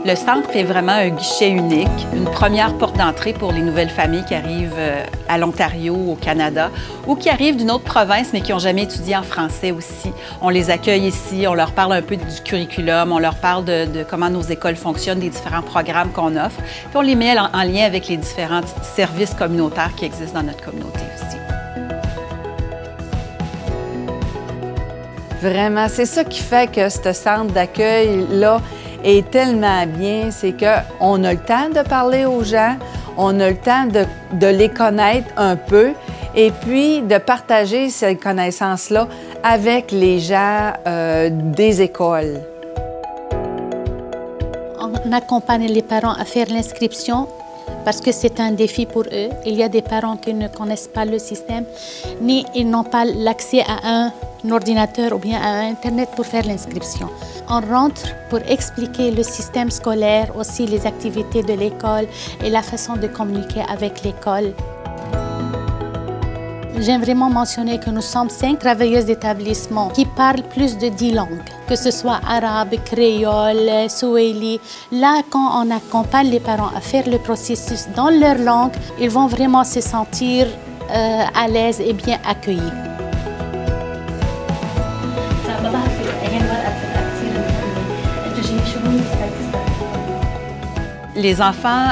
Le centre est vraiment un guichet unique, une première porte d'entrée pour les nouvelles familles qui arrivent à l'Ontario, au Canada, ou qui arrivent d'une autre province, mais qui n'ont jamais étudié en français aussi. On les accueille ici, on leur parle un peu du curriculum, on leur parle de comment nos écoles fonctionnent, des différents programmes qu'on offre, puis on les met en lien avec les différents services communautaires qui existent dans notre communauté aussi. Vraiment, c'est ça qui fait que ce centre d'accueil-là est tellement bien, c'est qu'on a le temps de parler aux gens, on a le temps de les connaître un peu et puis de partager ces connaissances-là avec les gens des écoles. On accompagne les parents à faire l'inscription parce que c'est un défi pour eux. Il y a des parents qui ne connaissent pas le système, ni ils n'ont pas l'accès à un ordinateur ou bien à Internet pour faire l'inscription. On rentre pour expliquer le système scolaire, aussi les activités de l'école et la façon de communiquer avec l'école. J'aime vraiment mentionner que nous sommes 5 travailleuses d'établissement qui parlent plus de 10 langues, que ce soit arabe, créole, swahili. Là, quand on accompagne les parents à faire le processus dans leur langue, ils vont vraiment se sentir à l'aise et bien accueillis. Les enfants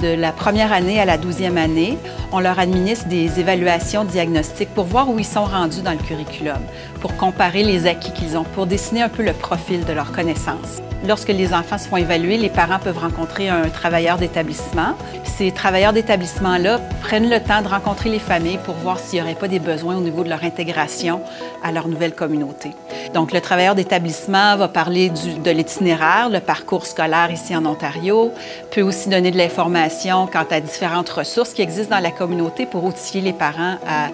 de la première année à la 12e année, on leur administre des évaluations diagnostiques pour voir où ils sont rendus dans le curriculum, pour comparer les acquis qu'ils ont, pour dessiner un peu le profil de leurs connaissances. Lorsque les enfants se font évaluer, les parents peuvent rencontrer un travailleur d'établissement. Ces travailleurs d'établissement-là prennent le temps de rencontrer les familles pour voir s'il n'y aurait pas des besoins au niveau de leur intégration à leur nouvelle communauté. Donc, le travailleur d'établissement va parler de l'itinéraire, le parcours scolaire ici en Ontario, peut aussi donner de l'information quant à différentes ressources qui existent dans la communauté pour outiller les parents à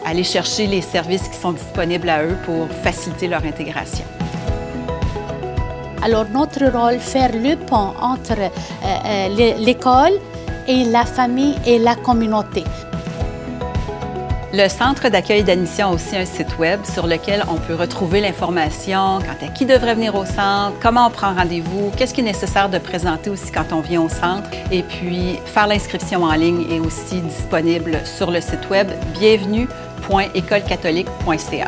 aller chercher les services qui sont disponibles à eux pour faciliter leur intégration. Alors, notre rôle, faire le pont entre l'école et la famille et la communauté. Le centre d'accueil et d'admission a aussi un site web sur lequel on peut retrouver l'information quant à qui devrait venir au centre, comment on prend rendez-vous, qu'est-ce qui est nécessaire de présenter aussi quand on vient au centre. Et puis, faire l'inscription en ligne est aussi disponible sur le site web bienvenue.écolecatholique.ca.